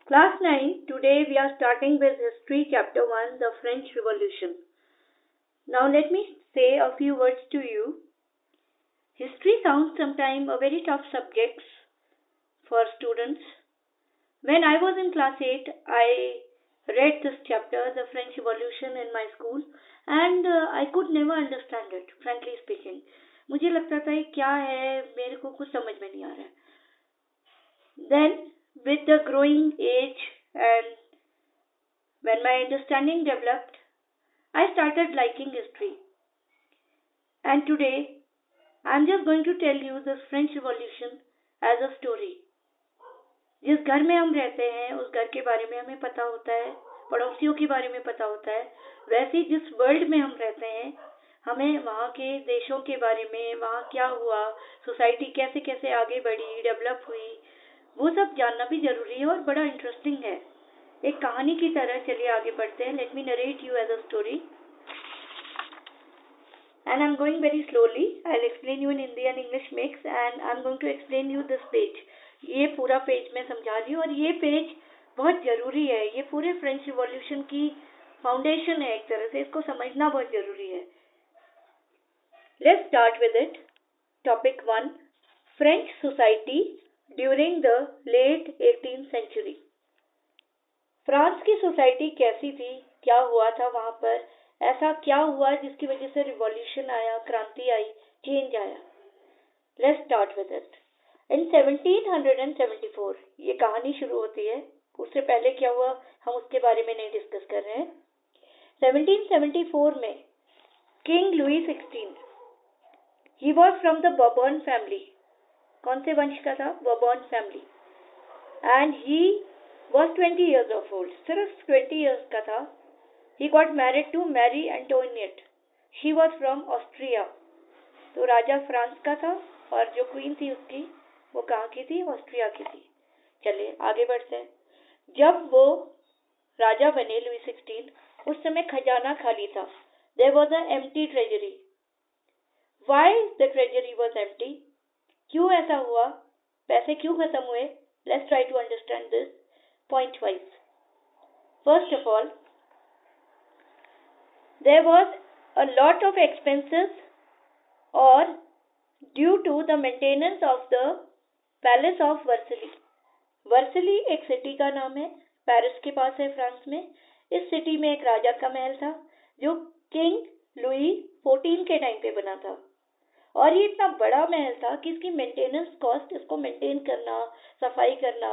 Class 9, today we are starting with History Chapter 1, the French Revolution. Now let me say a few words to you. History sounds sometimes a very tough subject for students. When I was in class 8, I read this chapter, the French Revolution, in my school and I could never understand it, frankly speaking. मुझे लगता था ये क्या है, मेरे को कुछ समझ में नहीं आ रहा है. Then, with the growing age and when my understanding developed, I started liking history. And today, I'm just going to tell you the French Revolution as a story. जिस घर में हम रहते हैं उस घर के बारे में हमें पता होता है, पड़ोसियों के बारे में पता होता है. वैसे जिस वर्ल्ड में हम रहते हैं हमें वहाँ के देशों के बारे में, वहाँ क्या हुआ, सोसाइटी कैसे कैसे आगे बढ़ी, डेवलप हुई, वो सब जानना भी जरूरी है और बड़ा इंटरेस्टिंग है. एक कहानी की तरह चलिए आगे बढ़ते हैं. Let me narrate you as a story and I'm going very slowly. I'll explain you in Hindi and English mix and I'm going to explain you this page. ये पूरा पेज मैं समझा रही हूँ और ये पेज बहुत जरूरी है. ये पूरे फ्रेंच रिवॉल्यूशन की फाउंडेशन है, एक तरह से इसको समझना बहुत जरूरी है. Let's start with it. Topic 1, French society during the late 18th century. France की सोसाइटी कैसी थी, क्या हुआ था वहां पर, ऐसा क्या हुआ जिसकी वजह से रिवॉल्यूशन आया, क्रांति आई, चेंज आया. Let's start with it. In 1774 ये कहानी शुरू होती है. उससे पहले क्या हुआ हम उसके बारे में नहीं डिस्कस कर रहे हैं. 1774 में King Louis 16, he was from the बourbon फैमिली. कौन से वंश का था? बourbon family. And he was 20 years of old. सिर्फ 20 years का था. He got married to Marie Antoinette. She was from Austria. तो राजा फ्रांस का था और जो क्वीन थी उसकी वो कहाँ की थी? ऑस्ट्रिया की थी. चलिए आगे बढ़ते हैं. जब वो राजा बने लुई 16, उस समय खजाना खाली था. There was an empty treasury. Why the treasury was empty? क्यों ऐसा हुआ? पैसे क्यों खत्म हुए? Let's try to understand this point wise. First of all, there was a lot of expenses or due to the maintenance of the palace of Versailles. वर्सली एक city का नाम है, पेरिस के पास है फ्रांस में. इस सिटी में एक राजा का महल था जो किंग लुई 14 के टाइम पे बना था. और ये इतना बड़ा महल था कि इसकी मेंटेनेंस कॉस्ट, इसको मेंटेन करना, सफाई करना,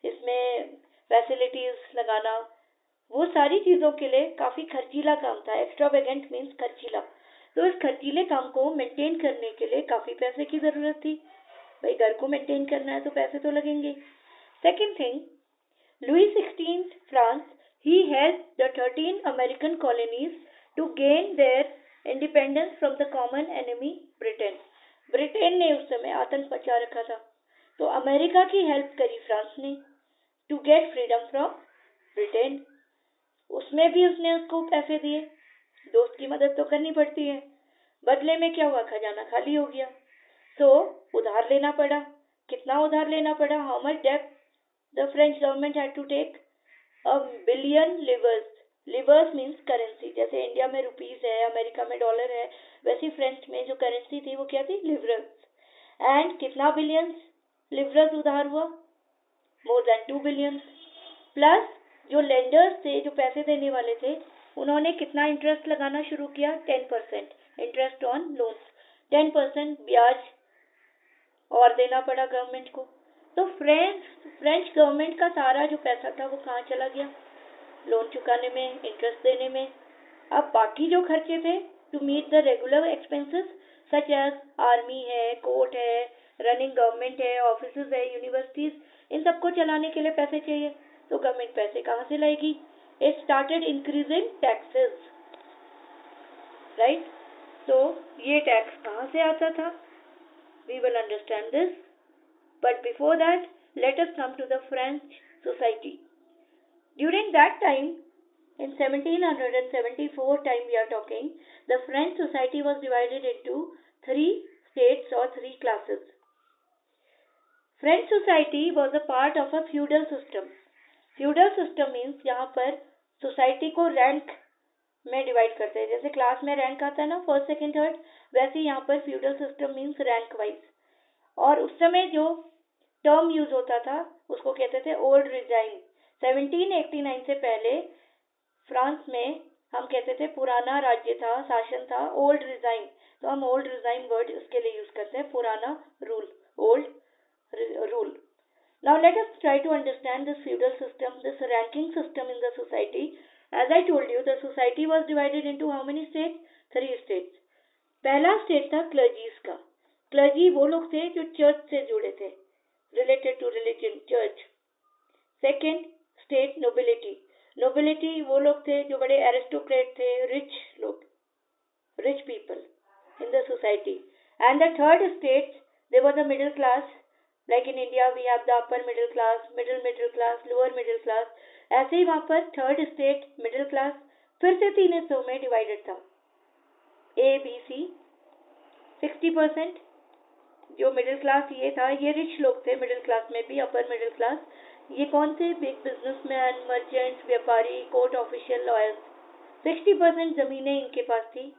इसमें फैसिलिटीज लगाना, वो सारी चीजों के लिए काफी खर्चीला काम था. एक्स्ट्रावेगेंट मीन्स खर्चीला. तो इस खर्चीले काम को मेंटेन करने के लिए काफी पैसे की जरूरत थी. भाई घर को मेंटेन करना है तो पैसे तो लगेंगे. Second thing, Louis 16 France, he help the 13 American colonies to gain their independence from the common enemy Britain. Britain ने उस समय आतंक मचा रखा था तो अमेरिका की हेल्प करी फ्रांस ने to get freedom from Britain. उसमें भी उसने उसको पैसे दिए. दोस्त की मदद तो करनी पड़ती है. बदले में क्या हुआ? खजाना खाली हो गया. सो उधार लेना पड़ा. कितना उधार लेना पड़ा? How much debt the French government had to take? $1 billion livres. Livres means currency. जैसे इंडिया में रुपीस है, अमेरिका में डॉलर है, वैसी फ्रेंच में जो करेंसी थी वो क्या थी? लिवरस. एंड कितना बिलियंस लिवरस उधार हुआ? More than 2 billion. प्लस जो लेंडर्स थे, जो पैसे देने वाले थे, उन्होंने कितना इंटरेस्ट लगाना शुरू किया? 10% इंटरेस्ट ऑन लोन्स. 10% ब्याज और देना पड़ा गवर्नमेंट को. तो फ्रेंच गवर्नमेंट का सारा जो पैसा था वो कहाँ चला गया? लोन चुकाने में, इंटरेस्ट देने में. अब बाकी जो खर्चे थे to meet the regular expenses such as army है, कोर्ट है, रनिंग गवर्नमेंट है, ऑफिसेज है, यूनिवर्सिटीज, इन सबको चलाने के लिए पैसे चाहिए. तो गवर्नमेंट पैसे कहाँ से लाएगी? It started increasing taxes, right. तो ये टैक्स कहाँ से आता था? We will understand this. But before that let us come to the French society. During that time, in 1774 time we are talking, the French society was divided into 3 states or 3 classes. French society was a part of a feudal system. Feudal system means यहाँ पर society को rank में divide करते हैं, जैसे class में rank आता है ना, फर्स्ट सेकंड थर्ड, वैसे यहाँ पर feudal system means rank wise. और उस समय जो टर्म यूज होता था उसको कहते थे ओल्ड रिजाइन। 1789 से पहले फ्रांस में हम कहते थे पुराना राज्य था, शासन था, ओल्ड रिजाइन, तो हम ओल्ड रिजाइन वर्ड उसके लिए यूज करते हैं, पुराना rule, old rule. Now let us try to understand this feudal system, this ranking system in the society. As I told you, the society was divided into how many states? 3 states. पहला state था क्लर्जीज का। Clergy वो लोग थे जो church से जुड़े थे, related to religion, church. Second estate nobility. Nobility वो लोग थे जो बड़े एरिस्टोक्रेट थे, रिच लोग, rich people in the society. And the third state, they were the middle class. Like in India, we have the upper middle class, middle class, lower middle class. ऐसे ही वहाँ पर थर्ड स्टेट मिडिल क्लास फिर से 3 हिस्सों में divided था, A, B, C। 60% जो middle class ये था, ये रिच लोग थे, मिडिल क्लास में भी अपर मिडिल क्लास। ये कौन से? बिग बिजनेसमैन, मर्चेंट्स, व्यापारी, कोर्ट ऑफिशियल, लॉयर्स। 60% जमीनें इनके पास थी।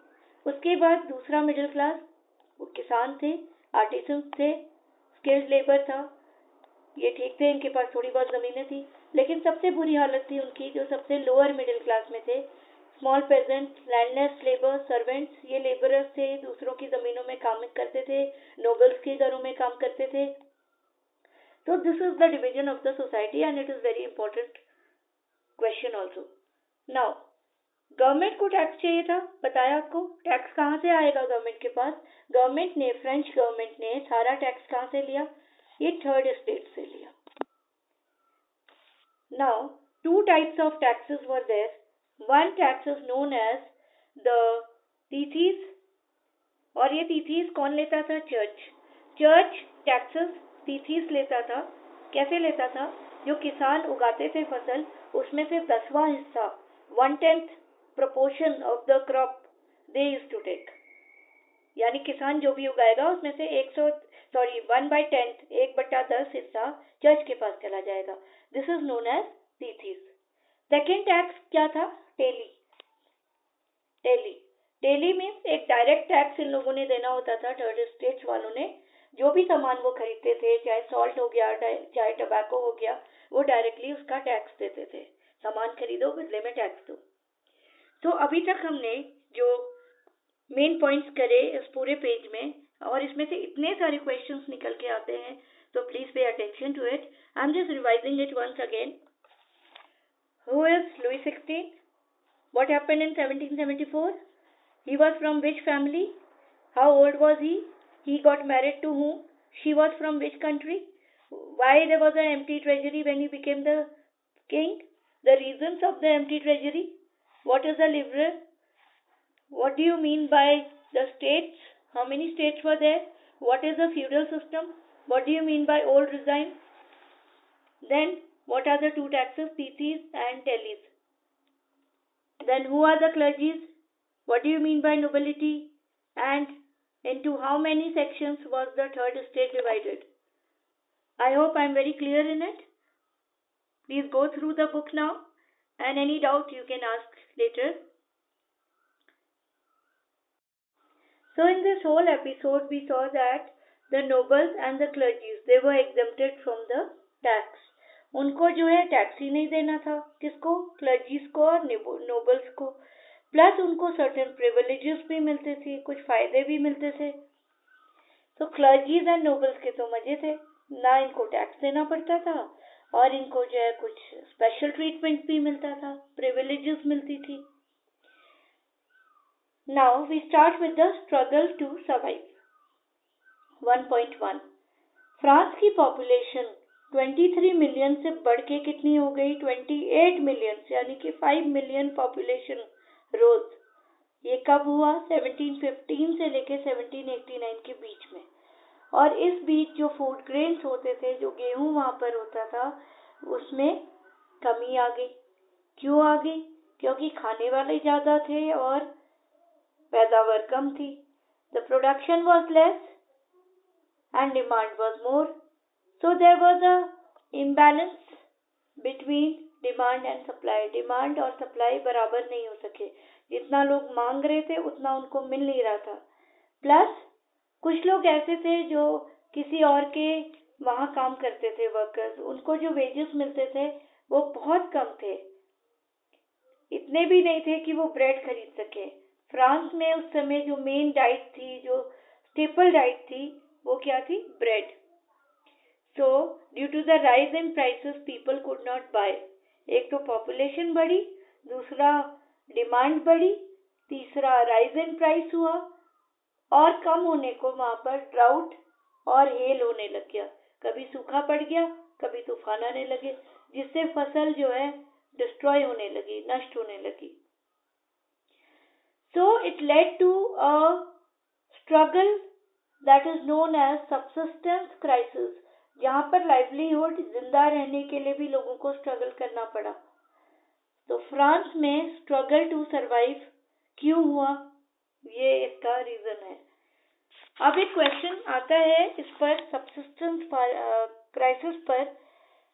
उसके बाद दूसरा मिडिल क्लास, वो किसान थे, आर्टिसंस थे, स्किल्ड लेबर था, ये ठीक थे, इनके पास थोड़ी बहुत ज़मीनें थी। लेकिन सबसे बुरी हालत थी उनकी जो सबसे लोअर मिडिल क्लास में थे, small peasant, landless labour, servants, ये लेबरर्स थे, दूसरों की ज़मीनों में काम करते थे, नोबल्स के घरों में काम करते थे। तो this is the division of the society and it is very important question also. Now government को टैक्स चाहिए था, बताया आपको। टैक्स कहाँ से आएगा गवर्नमेंट के पास? गवर्नमेंट ने, फ्रेंच गवर्नमेंट ने सारा टैक्स कहाँ से लिया? ये थर्ड स्टेट से लिया। Now 2 types of taxes were there. One tax is known as the tithes, और ये तीथीस कौन लेता था? चर्च। चर्च टैक्सेस तीथीस लेता था। कैसे लेता था? जो किसान उगाते थे फसल, उसमें से 10वां हिस्सा, 1/10 proportion of the crop they used to take। यानी किसान जो भी उगाएगा उसमें से 1/10, 1/10 हिस्सा चर्च के पास चला जाएगा। This is known as tithes. Second tax क्या था? टेली। टेली टेली मीन्स एक डायरेक्ट टैक्स इन लोगों ने देना होता था, थर्ड स्टेट्स वालों ने। जो भी सामान वो खरीदते थे, चाहे सॉल्ट हो गया, चाहे टबैको हो गया, वो डायरेक्टली उसका टैक्स देते थे। सामान खरीदो, बदले में टैक्स दो। तो अभी तक हमने जो मेन पॉइंट्स करे इस पूरे पेज में, और इसमें से इतने सारे क्वेश्चंस निकल के आते हैं, तो please pay attention to it. I am just revising it once again. Who is Louis 16? What happened in 1774? He was from which family? How old was he? He got married to whom? She was from which country? Why there was an empty treasury when he became the king? The reasons of the empty treasury? What is a liberal? What do you mean by the states? How many states were there? What is a feudal system? What do you mean by old resign? Then what are the 2 taxes? Tithes and tallies. Then who are the clergies? What do you mean by nobility? And into how many sections was the third state divided? I hope I am very clear in it. Please go through the book now, and any doubt you can ask later. So in this whole episode we saw that the nobles and the clergies, they were exempted from the tax. उनको जो है tax ही नहीं देना था। किसको? क्लर्जीज को और nobles को। प्लस उनको सर्टेन प्रिविलेजेस भी मिलते थे, कुछ फायदे भी मिलते थे। तो क्लर्जीज एंड नोबल्स के तो मजे थे, ना इनको टैक्स देना पड़ता था, और इनको जो है कुछ स्पेशल ट्रीटमेंट भी मिलता था, प्रिविलेजेस मिलती थी। Now we start with the struggle to survive. 1.1 France की पॉपुलेशन 23 मिलियन से बढ़ के कितनी हो गई? 28 मिलियन, यानी कि 5 मिलियन पॉपुलेशन रोज। ये कब हुआ? 1715 से लेके 1789 के बीच में। और इस बीच जो फूड ग्रेन्स होते थे, जो गेहूं वहां पर होता था, उसमें कमी आ गई। क्यों आ गई? क्योंकि खाने वाले ज्यादा थे और पैदावार कम थी। The production was less and demand was more. So there was a imbalance between demand and supply, demand और सप्लाई बराबर नहीं हो सके, जितना लोग मांग रहे थे उतना उनको मिल नहीं रहा था। प्लस कुछ लोग ऐसे थे जो किसी और के वहाँ काम करते थे, वर्कर्स, उनको जो वेजेस मिलते थे वो बहुत कम थे, इतने भी नहीं थे कि वो ब्रेड खरीद सके। फ्रांस में उस समय जो मेन डाइट थी, जो स्टेपल डाइट थी, वो क्या थी? Bread. So due to the rise in prices people could not buy. एक तो पॉपुलेशन बढ़ी, दूसरा डिमांड बढ़ी, तीसरा राइज इन प्राइस हुआ, और कम होने को वहां पर ड्राउट और हेल होने लग गया, कभी सूखा पड़ गया, कभी तूफान आने लगे, जिससे फसल जो है डिस्ट्रॉय होने लगी, नष्ट होने लगी। So it led to a struggle that is known as subsistence crisis, जहाँ पर लाइवलीहुड, जिंदा रहने के लिए भी लोगों को स्ट्रगल करना पड़ा। तो फ्रांस में स्ट्रगल टू सरवाइव क्यों हुआ, ये इसका रीजन है। अब एक क्वेश्चन आता है इस पर, सबसिस्टेंस क्राइसिस पर,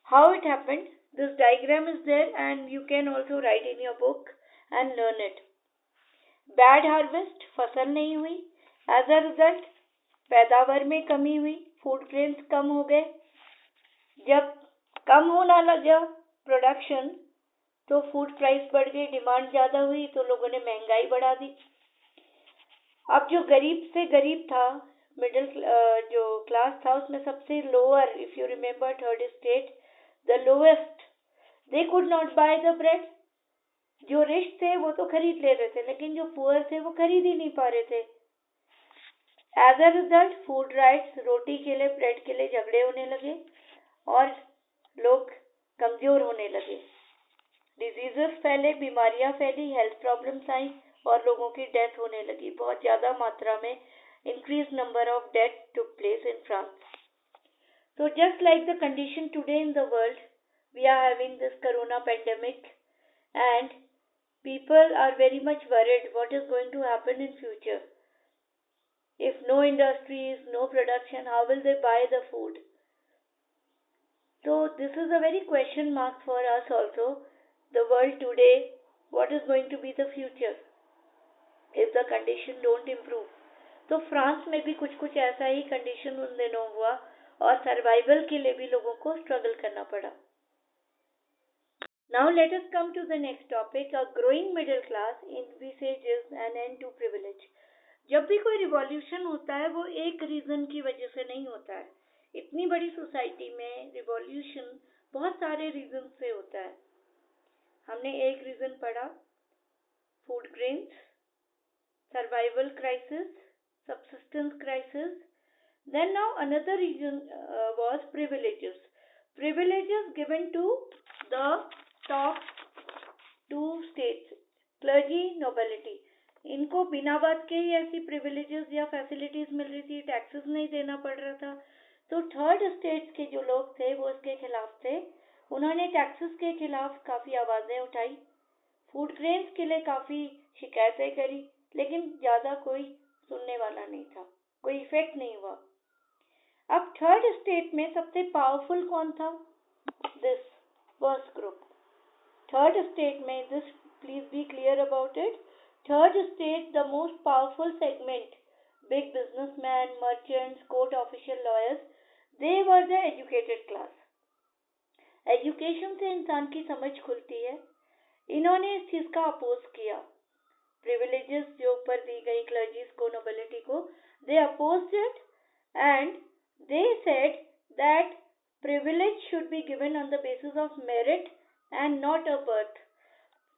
how it happened. This diagram is there and you can also write in your book and learn it. Bad harvest, फसल नहीं हुई, एज अ रिजल्ट पैदावार में कमी हुई, फूड ग्रेन्स कम हो गए। जब कम होना लगा प्रोडक्शन तो फूड प्राइस बढ़ गई, डिमांड ज्यादा हुई तो लोगों ने महंगाई बढ़ा दी। अब जो गरीब से गरीब था, मिडिल जो क्लास था, उसमें सबसे lower, if you remember third state, the lowest, they could not by the bread. जो रिच थे वो तो खरीद ले रहे थे, लेकिन जो पुअर थे वो खरीद ही नहीं पा रहे थे। As a result food riots, रोटी के लिए, ब्रेड के लिए झगड़े होने लगे और लोग कमजोर होने लगे। डिजीजेस फैले, बीमारियां फैली, हेल्थ प्रॉब्लम्स आई और लोगों की डेथ होने लगी। बहुत ज्यादा मात्रा में increase number of death took place in France. So just like the condition today in the world, we are having this corona pandemic and people are very much worried what is going to happen in future. If no industries, no production, how will they buy the food? So this is a very question mark for us also. The world today, what is going to be the future if the condition don't improve? तो France में भी कुछ कुछ ऐसा ही condition उन दिनों हुआ और सर्वाइवल के लिए भी लोगों को स्ट्रगल करना पड़ा। Now let us come to the next topic, a growing middle class envisages an end to privilege. जब भी कोई रिवॉल्यूशन होता है वो एक रीजन की वजह से नहीं होता है। इतनी बड़ी सोसाइटी में रिवॉल्यूशन बहुत सारे रीजन से होता है। हमने एक रीजन पढ़ा, food grains, survival crisis, subsistence crisis. Then now another reason was privileges. Privileges given to the top two states, clergy, nobility. इनको बिना बात के ही ऐसी प्रिविलेजेस या फैसिलिटीज मिल रही थी, टैक्सेस नहीं देना पड़ रहा था। तो थर्ड स्टेट्स के जो लोग थे वो इसके खिलाफ थे, उन्होंने टैक्सेस के खिलाफ काफी आवाजें उठाई, फूड ग्रेन्स के लिए काफी शिकायतें करी, लेकिन ज्यादा कोई सुनने वाला नहीं था, कोई इफेक्ट नहीं हुआ। अब थर्ड स्टेट में सबसे पावरफुल कौन था? This first group. Third state में, this please be clear about it, third state the most powerful segment, big businessman, merchants, court official, lawyers, they were the educated class. Education से इंसान की समझ खुलती है। इन्होंने इस चीज का अपोज किया, प्रिविलेजेस जो ऊपर दी गई क्लर्जीज को, नोबिलिटी को, they opposed it and they said that privilege should be given on the basis of merit and not a birth.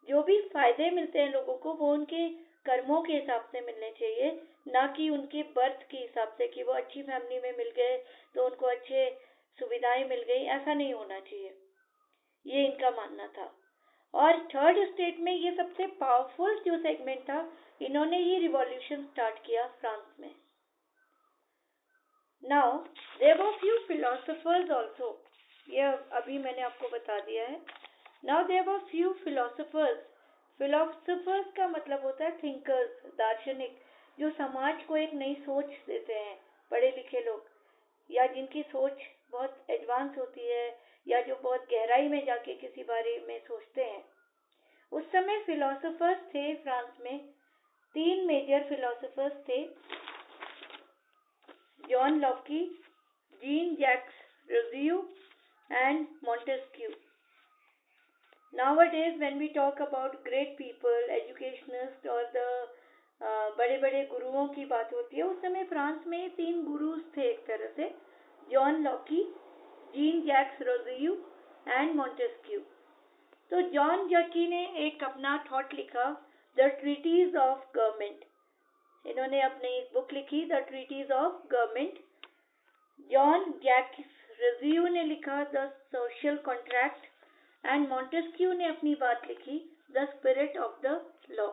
जो भी फायदे मिलते हैं लोगों को वो उनके कर्मों के हिसाब से मिलने चाहिए, ना कि उनके बर्थ के हिसाब से कि वो अच्छी फैमिली में मिल गए तो उनको अच्छे सुविधाएं मिल गई, ऐसा नहीं होना चाहिए, ये इनका मानना था। और थर्ड स्टेट में ये सबसे पावरफुल जो सेगमेंट था, इन्होंने ये रिवॉल्यूशन स्टार्ट किया फ्रांस में। Now there were few philosophers also. ये अभी मैंने आपको बता दिया है। Now there were few philosophers. Philosophers का मतलब होता है thinkers, दार्शनिक, जो समाज को एक नई सोच देते हैं, पढ़े लिखे लोग या जिनकी सोच बहुत एडवांस होती है या जो बहुत गहराई में जाके किसी बारे में सोचते हैं। उस समय फिलोसोफर्स थे फ्रांस में, 3 मेजर फिलोसोफर्स थे, John Locke, Jean Jacques Rousseau and Montesquieu. Nowadays when we talk about great people, educationists और बड़े बड़े गुरुओं की बात होती है, उस समय फ्रांस में 3 गुरुज थे एक तरह से, John Locke, Jean Jacques Rousseau and Montesquieu. तो जॉन लॉकी ने एक अपना थॉट लिखा, द ट्रीटीज ऑफ गवर्नमेंट। इन्होंने अपनी एक बुक लिखी, the treatise of government. John Jacques Rousseau ने लिखा the social contract and Montesquieu ने अपनी बात लिखी, the spirit of the law.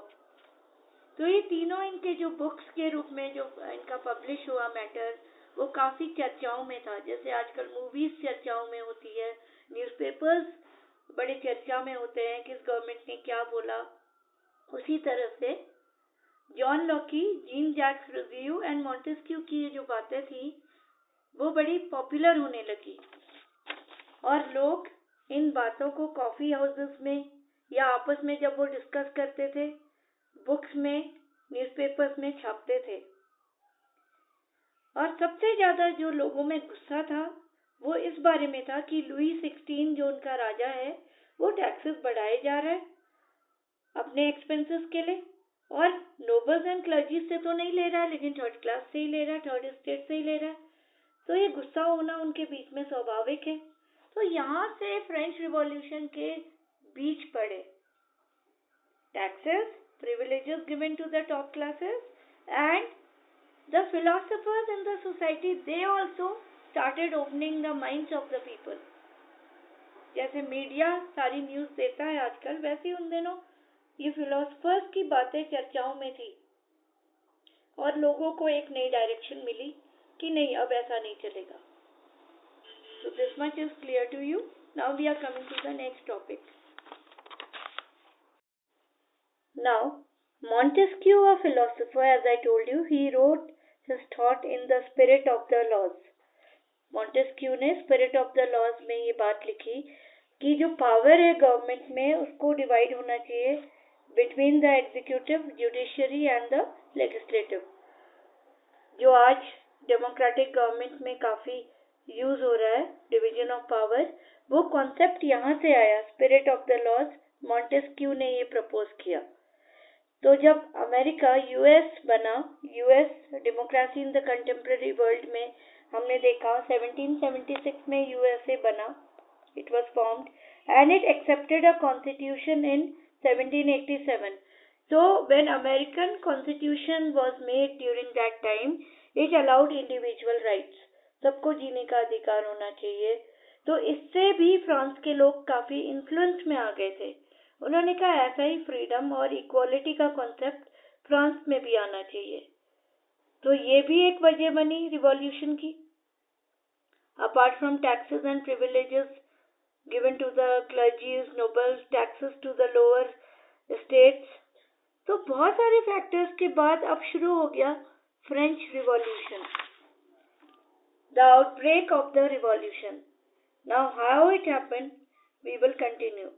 तो ये तीनों इनके जो बुक्स के रूप में जो इनका पब्लिश हुआ मैटर, वो काफी चर्चाओं में था। जैसे आजकल मूवीज चर्चाओं में होती है, न्यूज़पेपर्स बड़े चर्चा में होते हैं किस गवर्नमेंट ने क्या बोला, उसी तरह से John Locke, Jean Jacques Rousseau and Montesquieu की जो बातें थी वो बड़ी पॉपुलर होने लगी और लोग इन बातों को कॉफी हाउसेस में या आपस में जब वो डिस्कस करते थे, बुक्स में, न्यूज़पेपर्स में छापते थे। और सबसे ज्यादा जो लोगों में गुस्सा था वो इस बारे में था कि लुई 16 जो उनका राजा है, वो टैक्सेस बढ़ाए जा रहा है अपने एक्सपेंसेस के लिए, और नोबल्स एंड क्लर्जी से तो नहीं ले रहा है, लेकिन थर्ड क्लास से ही ले रहा है, थर्ड स्टेट से ही ले रहा है। तो ये गुस्सा होना उनके बीच में स्वाभाविक है। तो यहाँ से फ्रेंच रिवॉल्यूशन के बीच पड़े। Taxes, privileges given to the top classes, and the philosophers in the society, they also started opening the minds of the people. जैसे मीडिया सारी न्यूज़ देता है आजकल, वैसे ही उन दिनों ये फिलोसोफर्स की बातें चर्चाओं में थी और लोगों को एक नई डायरेक्शन मिली कि नहीं, अब ऐसा नहीं चलेगा। So this much is clear to you. Now we are coming to the next topic. Now, Montesquieu, a philosopher, as I told you, he wrote his thought in the spirit of the laws. Montesquieu ने spirit of the laws में ये बात लिखी कि जो power है government में उसको डिवाइड होना चाहिए between the executive, judiciary and the legislative. जो आज डेमोक्रेटिक गवर्नमेंट में काफी यूज हो रहा है, डिवीजन ऑफ पावर, वो कॉन्सेप्ट यहाँ से आया, spirit of the laws. Montesquieu ने ये प्रपोज किया। तो जब अमेरिका यूएस बना, US democracy in the contemporary world में हमने देखा 1776 में यूएसए बना, it was formed and it accepted a constitution in 1787. So when American Constitution was made during that time, it allowed individual rights. सबको जीने का अधिकार होना चाहिए। तो इससे भी फ्रांस के लोग काफी इन्फ्लुएंस में आ गए थे। उन्होंने कहा ऐसा ही फ्रीडम और इक्वालिटी का कॉन्सेप्ट फ्रांस में भी आना चाहिए। तो ये भी एक वजह बनी रिवॉल्यूशन की। Apart from taxes and privileges given to the clergies, nobles, taxes to the lower states, तो बहुत सारे फैक्टर्स के बाद अब शुरू हो गया French revolution, the outbreak of the revolution. Now how it happened we will continue.